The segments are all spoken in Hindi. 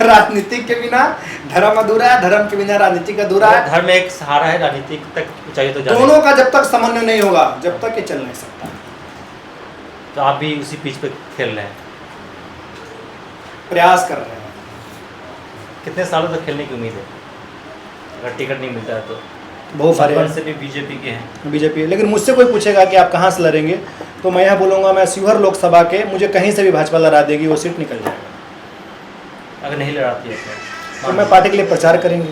राजनीति के बिना धर्म अधूरा है, धर्म के बिना राजनीति अधूरा है। धर्म एक सहारा है, राजनीति तक चाहिए तो दोनों का जब तक समन्वय नहीं होगा, जब तक ये चल नहीं सकता। तो आप भी उसी पिच पे खेल रहे हैं, प्रयास कर रहे हैं। कितने सालों तक खेलने की उम्मीद है अगर टिकट नहीं मिलता है तो? बहुत सारे बचपन से भी बीजेपी के हैं। बीजेपी, लेकिन मुझसे कोई पूछेगा कि आप कहाँ से लड़ेंगे तो मैं यह बोलूँगा मैं शिवहर लोकसभा के, मुझे कहीं से भी भाजपा लड़ा देगी, वो सीट निकल जाएगा। अगर नहीं लड़ाती है तो मैं पार्टी के लिए प्रचार करेंगे।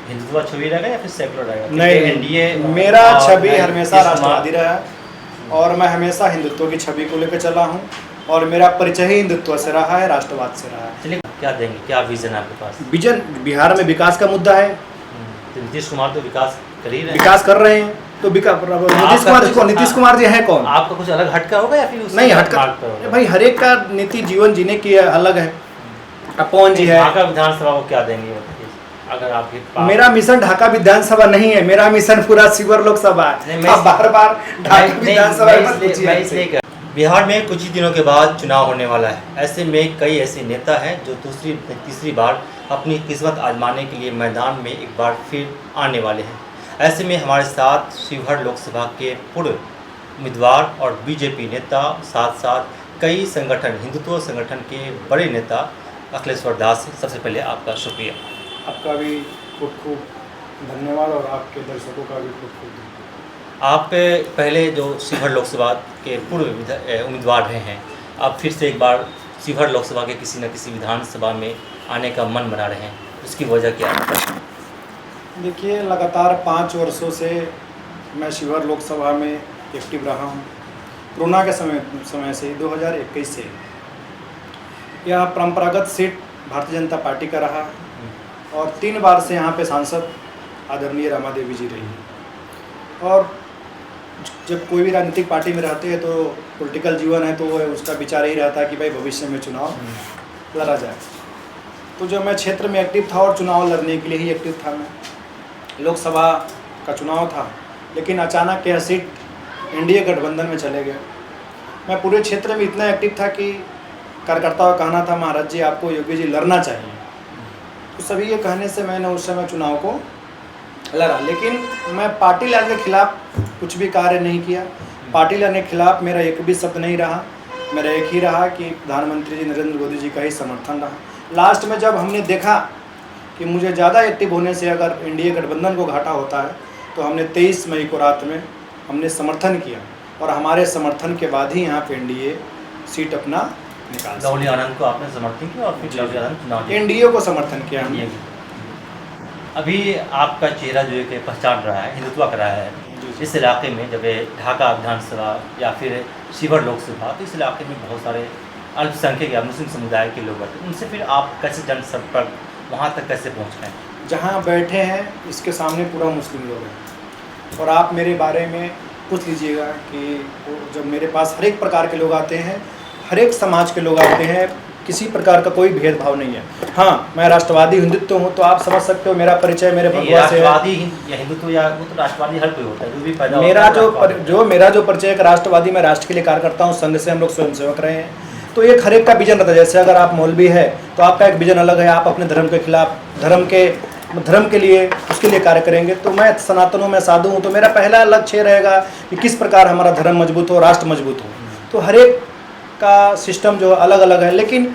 हिंदुत्व छवि रहेगा या फिर सेकुलर रहेगा? नहीं, एनडीए मेरा छवि हमेशा राष्ट्रवादी रहा है और मैं हमेशा हिंदुत्व की छवि को लेकर चला हूँ और मेरा परिचय ही हिंदुत्व से रहा है, राष्ट्रवाद से रहा है। चलिए, क्या देंगे, क्या विजन है आपके पास? विजन बिहार में विकास का मुद्दा है। तो नीतीश कुमार तो विकास कर ही रहे हैं। विकास कर रहे हैं तो नीतीश कुमार जी को, नीतीश कुमार जी है कौन? आपका कुछ अलग हटका होगा या फिर नहीं हटका भाई, हर एक का नीति जीवन जीने की अलग है। कौन जी है? ढाका विधानसभा को क्या देंगे अगर आपके? मेरा मिशन ढाका विधानसभा नहीं है, मेरा मिशन पूरा शिवहर लोकसभा है। बार बार ढाका विधानसभा। बिहार में कुछ ही दिनों के बाद चुनाव होने वाला है। ऐसे में कई ऐसे नेता हैं जो तीसरी बार अपनी किस्मत आजमाने के लिए मैदान में एक बार फिर आने वाले हैं। ऐसे में हमारे साथ शिवहर लोकसभा के पूर्व उम्मीदवार और बीजेपी नेता, साथ साथ कई संगठन, हिंदुत्व संगठन के बड़े नेता अखिलेश्वर दास। सबसे पहले आपका शुक्रिया। आपका भी खूब खूब धन्यवाद और आपके दर्शकों का भी खूब खूब धन्यवाद। आप पहले जो शिवहर लोकसभा के पूर्व उम्मीदवार रहे हैं, आप फिर से एक बार शिवहर लोकसभा के किसी न किसी विधानसभा में आने का मन बना रहे हैं, उसकी वजह क्या है? देखिए, लगातार 5 वर्षों से मैं शिवहर लोकसभा में एक्टिव रहा हूँ। कोरोना के समय से 2021 से यह परंपरागत सीट भारतीय जनता पार्टी का रहा और 3 बार से यहाँ पे सांसद आदरणीय रमा देवी जी रही है। और जब कोई भी राजनीतिक पार्टी में रहते हैं तो पॉलिटिकल जीवन है तो उसका विचार यही रहता है कि भाई भविष्य में चुनाव लड़ा जाए। तो जब मैं क्षेत्र में एक्टिव था और चुनाव लड़ने के लिए ही एक्टिव था, मैं लोकसभा का चुनाव था, लेकिन अचानक यह सीट एनडीए गठबंधन में चले गए। मैं पूरे क्षेत्र में इतना एक्टिव था कि कार्यकर्ताओं का कहना था महाराज जी आपको योगी जी लड़ना चाहिए। तो सभी ये कहने से मैंने उस समय चुनाव को लड़ा, लेकिन मैं पार्टी लाइन के खिलाफ कुछ भी कार्य नहीं किया। पार्टी लाइन के खिलाफ मेरा एक भी शब्द नहीं रहा। मेरा एक ही रहा कि प्रधानमंत्री जी नरेंद्र मोदी जी का ही समर्थन रहा। लास्ट में जब हमने देखा कि मुझे ज़्यादा एक्टिव होने से अगर एनडीए गठबंधन को घाटा होता है तो हमने 23 मई को रात में हमने समर्थन किया और हमारे समर्थन के बाद ही यहाँ पे एनडीए सीट अपना निकाल। लवली आनंद को आपने समर्थन किया और फिर लवली आनंद एनडीए को समर्थन किया हमने। अभी आपका चेहरा जो है कि पहचान रहा है, हिंदुत्व का रहा है इस इलाके में। जब ढाका विधानसभा या फिर शिवहर लोकसभा, तो इस इलाके में बहुत सारे अल्पसंख्यक या मुस्लिम समुदाय के लोग बैठे, उनसे फिर आप कैसे जनसंपर्क वहाँ तक कैसे पहुँच रहे हैं? जहाँ बैठे हैं इसके सामने पूरा मुस्लिम लोग हैं और आप मेरे बारे में पूछ लीजिएगा कि जब मेरे पास हर एक प्रकार के लोग आते हैं, हर एक समाज के लोग आते हैं, किसी प्रकार का कोई भेदभाव नहीं है। हाँ, मैं राष्ट्रवादी हिंदुत्व हूँ तो आप समझ सकते हो मेरा परिचय मेरे भगवा से है। राष्ट्रवादी या हिंदुत्व या वो तो राष्ट्रवादी हर कोई होता है, जो भी पैदा मेरा जो परिचय एक राष्ट्रवादी, मैं राष्ट्र के लिए कार्य करता हूँ, संघ से हम लोग स्वयंसेवक रहे हैं। तो एक हर एक का विजन रहता है। जैसे अगर आप मौलवी है तो आपका एक विजन अलग है, आप अपने धर्म के खिलाफ, धर्म के लिए, उसके लिए कार्य करेंगे। तो मैं सनातन हूँ, मैं साधु हूँ, तो मेरा पहला लक्ष्य रहेगा कि किस प्रकार हमारा धर्म मजबूत हो, राष्ट्र मजबूत हो। तो हर एक का सिस्टम जो अलग अलग है, लेकिन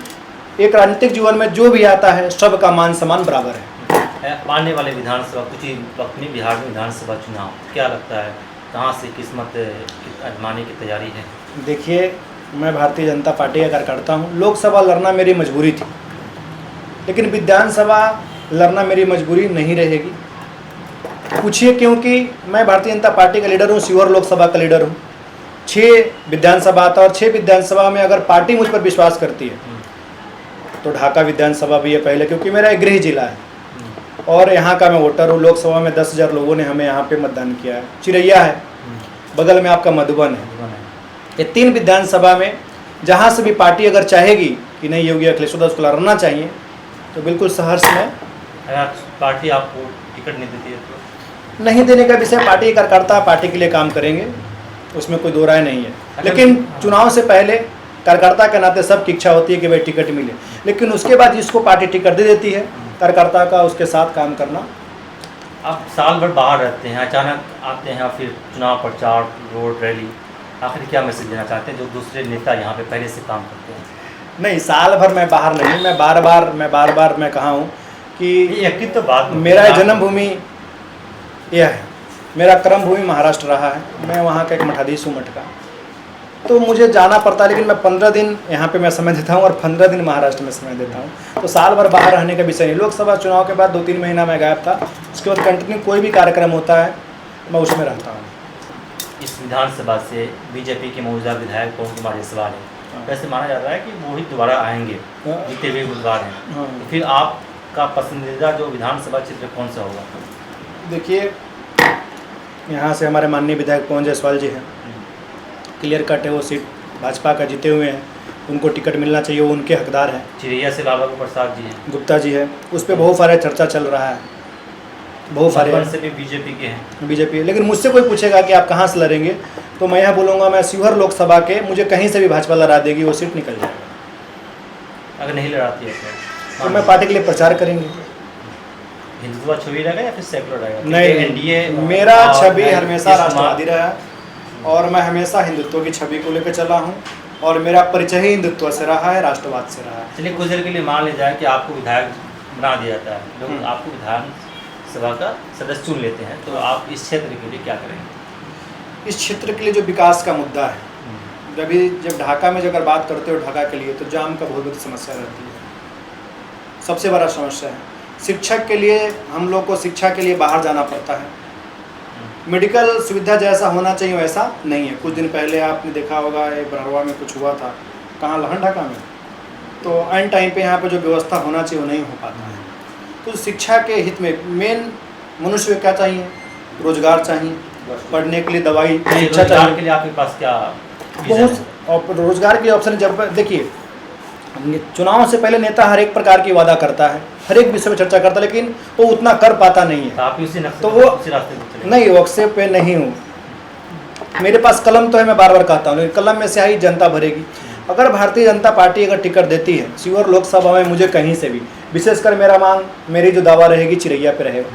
एक राजनीतिक जीवन में जो भी आता है सबका मान सम्मान बराबर है। आने वाले विधानसभा, कुछ ही वक्त में बिहार में विधानसभा चुनाव, क्या लगता है कहाँ से किस्मत आजमाने की तैयारी है? देखिए, मैं भारतीय जनता पार्टी का कार्यकर्ता हूँ। लोकसभा लड़ना मेरी मजबूरी थी, लेकिन विधानसभा लड़ना मेरी मजबूरी नहीं रहेगी। पूछिए क्योंकि मैं भारतीय जनता पार्टी का लीडर हूँ, शिवहर लोकसभा का लीडर हूँ। 6 विधानसभा आता और 6 विधानसभा में अगर पार्टी मुझ पर विश्वास करती है तो ढाका विधानसभा भी है पहले, क्योंकि मेरा एक गृह जिला है और यहाँ का मैं वोटर हूँ। लोकसभा में 10,000 लोगों ने हमें यहाँ पे मतदान किया है। चिरैया है, बगल में आपका मधुबन है। ये 3 विधानसभा में जहाँ से भी पार्टी अगर चाहेगी कि नहीं योगी अखिलेश्वर दास को लड़ना चाहिए तो बिल्कुल सहर्ष में। अगर पार्टी आपको टिकट नहीं देती है तो? नहीं देने का विषय, पार्टी कार्यकर्ता पार्टी के लिए काम करेंगे, उसमें कोई दो राय नहीं है। लेकिन चुनाव से पहले कार्यकर्ता के नाते सबकी इच्छा होती है कि भाई टिकट मिले, लेकिन उसके बाद जिसको पार्टी टिकट दे देती है, कार्यकर्ता का उसके साथ काम करना। आप साल भर बाहर रहते हैं, अचानक आते हैं, फिर चुनाव प्रचार, रोड रैली, आखिर क्या मैसेज देना चाहते हैं जो दूसरे नेता यहाँ पे पहले से काम करते हैं? नहीं, साल भर मैं बाहर नहीं, मैं बार बार मैं कहा हूँ कि एक तो बात मेरा जन्मभूमि यह है, मेरा कर्म भूमि महाराष्ट्र रहा है, मैं वहाँ का एक मठाधीश हूँ, मठ का, तो मुझे जाना पड़ता है, लेकिन मैं 15 दिन यहाँ पे मैं समय देता हूँ और 15 दिन महाराष्ट्र में समय देता हूँ। तो साल भर बाहर रहने का विषय नहीं। लोकसभा चुनाव के बाद 2-3 महीना मैं गायब था, उसके बाद कंटिन्यू कोई भी कार्यक्रम होता है मैं उसमें रहता हूँ। इस विधानसभा से बीजेपी के मौजूदा विधायक पवन कुमार जायसवाल हैं, वैसे माना जा रहा है कि वो ही दोबारा आएंगे, जीते हुए उम्मीदवार हैं। तो फिर आपका पसंदीदा जो विधानसभा क्षेत्र कौन सा होगा? देखिए, यहाँ से हमारे माननीय विधायक पवन जायसवाल जी हैं, क्लियर कट है, वो सीट भाजपा का जीते हुए हैं, उनको टिकट मिलना चाहिए, वो उनके हकदार हैं। चिरैया से लालबाबू प्रसाद जी हैं, गुप्ता जी है, उस पर बहुत सारे चर्चा चल रहा है, बहुत सारे से भी बीजेपी के हैं, बीजेपी। लेकिन मुझसे कोई पूछेगा कि आप कहाँ से लड़ेंगे, तो मैं यह बोलूँगा मैं शिवहर लोकसभा के, मुझे कहीं से भी भाजपा लड़ा देगी, वो सीट निकल जाएगा। अगर नहीं लड़ाती है तो मैं पार्टी के लिए प्रचार करेंगे। हिंदुत्व छवि रहेगा या फिर सेकुलर रहेगा? नहीं, एनडीए मेरा छवि हमेशा राष्ट्रवादी रहा है और मैं हमेशा हिंदुत्व की छवि को लेकर चला हूँ और मेरा परिचय ही हिंदुत्व से रहा है, राष्ट्रवाद से रहा है। चलिए, कुछ देर के लिए मान लिया जाए कि आपको विधायक बना दिया जाता है, लोग आपको विधानसभा का सदस्य चुन लेते हैं, तो आप इस क्षेत्र के लिए क्या करेंगे? इस क्षेत्र के लिए जो विकास का मुद्दा है, जब ढाका में अगर बात करते हो ढाका के लिए, तो जाम का बहुत बड़ी समस्या रहती है, सबसे बड़ा समस्या है। शिक्षक के लिए हम लोग को शिक्षा के लिए बाहर जाना पड़ता है, मेडिकल सुविधा जैसा होना चाहिए वैसा नहीं है। कुछ दिन पहले आपने देखा होगा, ये बरहवा में कुछ हुआ था, कहाँ, लहन ढाका में, तो एन टाइम पे यहाँ पे जो व्यवस्था होना चाहिए वो नहीं हो पाता है। तो शिक्षा के हित में मेन मनुष्य क्या चाहिए? रोजगार चाहिए, पढ़ने के लिए दवाई, शिक्षा चाहिए। के लिए आपके पास क्या बहुत और रोजगार के ऑप्शन, जब देखिए चुनाव से पहले नेता हर एक प्रकार की वादा करता है, हर एक विषय में चर्चा करता है, लेकिन वो उतना कर पाता नहीं है। आप उसी तो वो नहीं, वक्से पे नहीं हूँ, मेरे पास कलम तो है, मैं बार बार कहता हूँ, लेकिन कलम में स्याही जनता भरेगी। अगर भारतीय जनता पार्टी अगर टिकट देती है शिवहर लोकसभा में मुझे कहीं से भी, विशेषकर मेरा मांग, मेरी जो दावा रहेगी चिरैया पे रहेगा,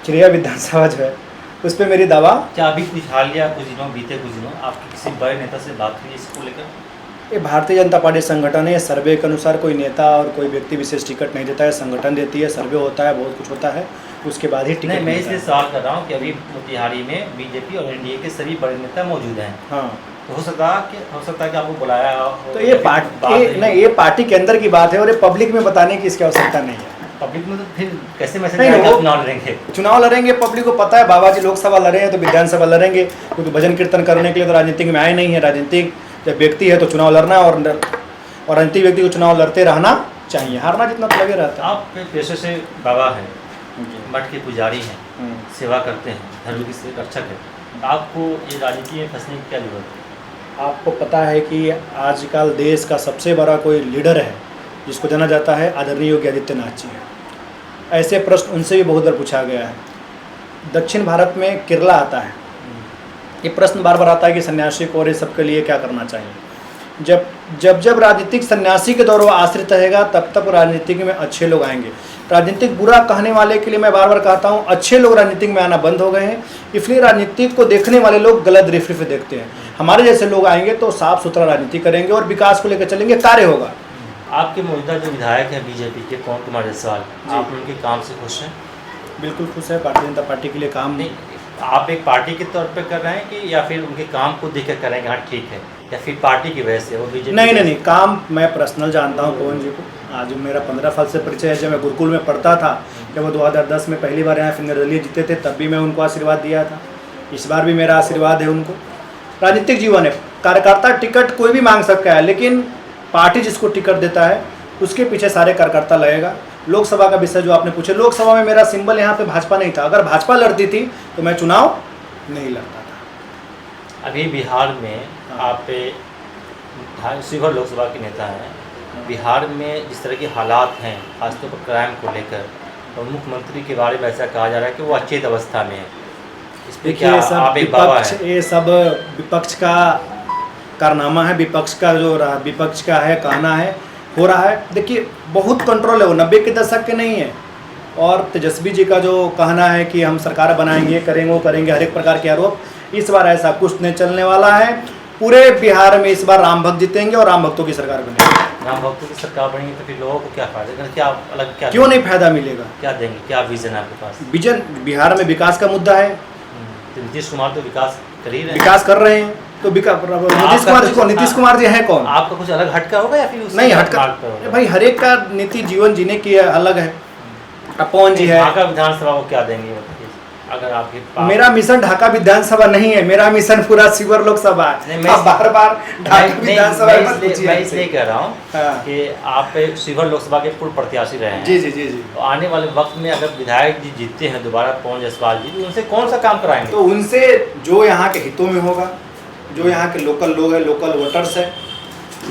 चिरैया विधानसभा जो है उस पर मेरी दावा। क्या अभी कुछ हालिया कुछ दिनों बीते कुछ दिनों आपकी किसी बड़े नेता से बात हुई इसको लेकर? ये भारतीय जनता पार्टी संगठन है, सर्वे के अनुसार कोई नेता और कोई व्यक्ति विशेष टिकट नहीं देता है, संगठन देती है, सर्वे होता है, बहुत कुछ होता है, उसके बाद ही टिकट। नहीं, मैं इसलिए सवाल कर रहा हूँ कि अभी मोतिहारी में बीजेपी और एनडीए के सभी बड़े नेता मौजूद हैं। हाँ, तो हो सकता है कि आपको बुलाया हो, तो ये पार्टी नहीं, ये पार्टी के अंदर की बात है और ये पब्लिक में बताने की इसकी आवश्यकता नहीं है। पब्लिक में तो फिर कैसे मैसेज नहीं, आएगा? वो चुनाव लड़ेंगे, चुनाव लड़ेंगे, पब्लिक को पता है बाबा जी लोकसभा लड़े हैं तो विधानसभा लड़ेंगे, क्योंकि भजन कीर्तन करने के लिए तो राजनीतिक में आए नहीं है। राजनीतिक जब व्यक्ति है तो चुनाव लड़ना और राजनीतिक व्यक्ति को चुनाव लड़ते रहना चाहिए, हारना जितना तो लगे रहता है। आप पेशे से बाबा हैं, मठ के पुजारी हैं, सेवा करते हैं, धर्म की रक्षक है, आपको ये राजनीति में फंसने की क्या जरूरत है? आपको पता है कि आजकल देश का सबसे बड़ा कोई लीडर है जिसको जाना जाता है आदरणीय योगी आदित्यनाथ जी है। ऐसे प्रश्न उनसे भी बहुत बार पूछा गया है। दक्षिण भारत में केरला आता है, ये प्रश्न बार बार आता है कि सन्यासी को और ये सबके लिए क्या करना चाहिए। जब राजनीतिक सन्यासी के दौर वो आश्रित रहेगा तब तक राजनीतिक में अच्छे लोग आएंगे। राजनीतिक बुरा कहने वाले के लिए मैं बार बार कहता हूँ, अच्छे लोग राजनीतिक में आना बंद हो गए हैं, इसलिए राजनीतिक को देखने वाले लोग गलत दृष्टि से देखते हैं। हमारे जैसे लोग आएंगे तो साफ सुथरा राजनीति करेंगे और विकास को लेकर चलेंगे, कार्य होगा। आपके मौजूदा जो विधायक हैं बीजेपी के पवन कुमार जायसवाल, आप उनके काम से खुश हैं? बिल्कुल खुश है। भारतीय जनता पार्टी के लिए काम नहीं, आप एक पार्टी के तौर पे कर रहे हैं कि या फिर उनके काम को देख कर करेंगे हाँ ठीक है, या फिर पार्टी की वजह से वो बीजेपी? नहीं, काम मैं पर्सनल जानता हूँ पवन जी को। आज मेरा 15 साल से परिचय है। जब मैं गुरुकुल में पढ़ता था, जब वो 2010 में पहली बार यहाँ फिर निर्दलीय जीते थे, तब भी मैं उनको आशीर्वाद दिया था। इस बार भी मेरा आशीर्वाद है उनको। राजनीतिक जीवन है, कार्यकर्ता टिकट कोई भी मांग सकता है, लेकिन पार्टी जिसको टिकट देता है उसके पीछे सारे कार्यकर्ता लगेगा। लोकसभा का विषय जो आपने पूछे, लोकसभा में मेरा सिंबल यहाँ पे भाजपा नहीं था। अगर भाजपा लड़ती थी तो मैं चुनाव नहीं लड़ता था। अभी बिहार में आप शिवहर लोकसभा के नेता हैं, बिहार में जिस तरह के हालात हैं खासतौर पर क्राइम को लेकर, और मुख्यमंत्री के बारे में ऐसा कहा जा रहा है कि वो अचेत अवस्था में है, इस पर क्या आप एक बाबा हैं? ये सब विपक्ष का कारनामा है, विपक्ष का विपक्ष का है कहना है हो रहा है। देखिए बहुत कंट्रोल है, वो 90 के दशक के नहीं है। और तेजस्वी जी का जो कहना है कि हम सरकार बनाएंगे, करेंगे वो करेंगे, हर एक प्रकार के आरोप, इस बार ऐसा कुछ नहीं चलने वाला है। पूरे बिहार में इस बार राम भक्त जीतेंगे और राम भक्तों की सरकार बनेगी। राम भक्तों की सरकार बनेगी तो फिर लोगों को क्या फायदा, क्या अलग क्या क्यों नहीं फायदा मिलेगा? क्या देंगे, क्या विजन है आपके पास? विजन बिहार में विकास का मुद्दा है। तो नीतीश कुमार तो विकास कर ही रहे हैं। विकास कर रहे हैं तो नीतीश कुमार जी हैं कौन? आपका कुछ अलग हटका होगा या फिर उससे नहीं हटका मार्ग पर होगा? भाई, हर एक का नीति जीवन जीने की अलग है। अब पवन जी है, ढाका विधानसभा को क्या देंगे बताइए? अगर आपके पास मेरा मिशन ढाका विधानसभा नहीं है, मेरा मिशन पूरा शिवर लोकसभा है। नहीं, आप बार बार ढाका विधानसभा मैं मत पूछिए मैं हमसे। इसलिए कह रहा हूँ हाँ। कि आप शिवर लोकसभा के पूर्व प्रत्याशी रहे हैं। जी जी जी जी। तो आने वाले वक्त में अगर विधायक जी जीतते हैं दोबारा पवन जायसवाल जी, तो उनसे कौन सा काम कराएंगे? तो उनसे जो यहाँ के हितों में होगा, जो यहाँ के लोकल लोग हैं, लोकल वोटर्स है,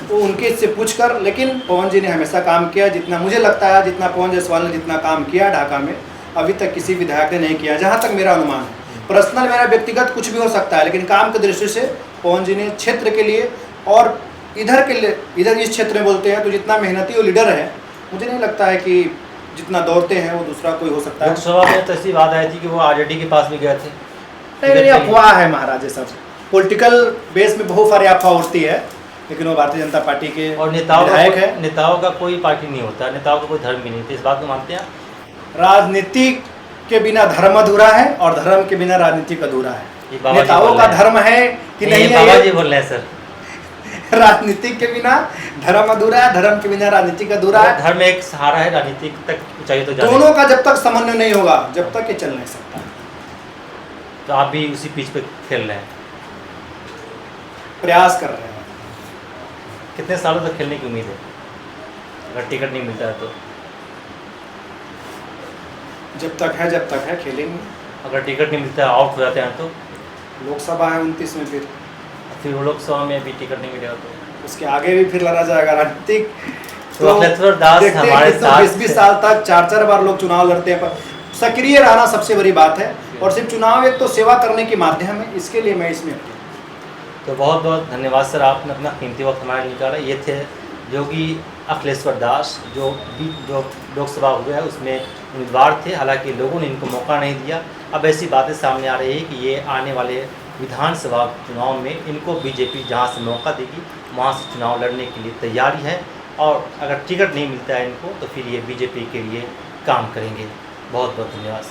वो उनके से पूछ कर। लेकिन पवन जी ने हमेशा काम किया, जितना मुझे लगता है, जितना पवन जायसवाल ने जितना काम किया ढाका में, अभी तक किसी विधायक ने नहीं किया, जहाँ तक मेरा अनुमान है। पर्सनल मेरा व्यक्तिगत कुछ भी हो सकता है, लेकिन काम की दृष्टि से पवन जी ने क्षेत्र के लिए और इधर के लिए, इधर इस क्षेत्र में बोलते हैं तो जितना मेहनती वो लीडर है, मुझे नहीं लगता है कि जितना दौड़ते हैं वो दूसरा कोई हो सकता है। लोकसभा में तो ऐसी बात आई थी कि वो आरजेडी के पास भी गए थे। नहीं, अफवाह है महाराज, ये सब पॉलिटिकल बेस में बहुत सारी अफवाह उठती है, लेकिन वो भारतीय जनता पार्टी के और नेताओं विधायक है। नेताओं का कोई पार्टी नहीं होता, नेताओं का कोई धर्म भी नहीं था, इस बात को मानते हैं? राजनीति के बिना धर्म अधूरा है और धर्म के बिना राजनीति अधूरा ये है। बाबा जी नेताओं बोल का रहे हैं। धर्म है कि नहीं है, बाबा ये जी बोल रहे हैं सर। राजनीति के बिना धर्म अधूरा है, धर्म के बिना राजनीति अधूरा है। धर्म एक सहारा है, राजनीति तक ऊंचाई तो जाने। दोनों का जब तक समन्वय नहीं होगा, जब तक ये चल नहीं सकता। तो आप भी उसी पिच पे खेल रहे हैं, प्रयास कर रहे हैं। कितने सालों तक खेलने की उम्मीद है अगर टिकट नहीं मिलता है तो? जब तक है खेलेंगे। अगर टिकट नहीं मिलता है, आउट हो जाते हैं तो? लोकसभा है 29 में, फिर वो लोकसभा में भी टिकट नहीं मिलेगा तो उसके आगे भी फिर लड़ा जाएगा राजनीतिक। तो अखिलेश्वर दास हमारे साथ 20 साल तक 4 बार लोग चुनाव लड़ते हैं, पर सक्रिय रहना सबसे बड़ी बात है। और सिर्फ चुनाव एक तो सेवा करने के माध्यम है, इसके लिए मैं इसमें तो बहुत बहुत धन्यवाद सर, आपने अपना कीमती वक्त हमारे लिए निकाला। ये थे योगी अखिलेश्वर दास, जो लोकसभा हुआ है उसमें उम्मीदवार थे, हालांकि लोगों ने इनको मौका नहीं दिया। अब ऐसी बातें सामने आ रही है कि ये आने वाले विधानसभा चुनाव में इनको बीजेपी जहां से मौका देगी वहां से चुनाव लड़ने के लिए तैयारी है, और अगर टिकट नहीं मिलता है इनको तो फिर ये बीजेपी के लिए काम करेंगे। बहुत बहुत धन्यवाद।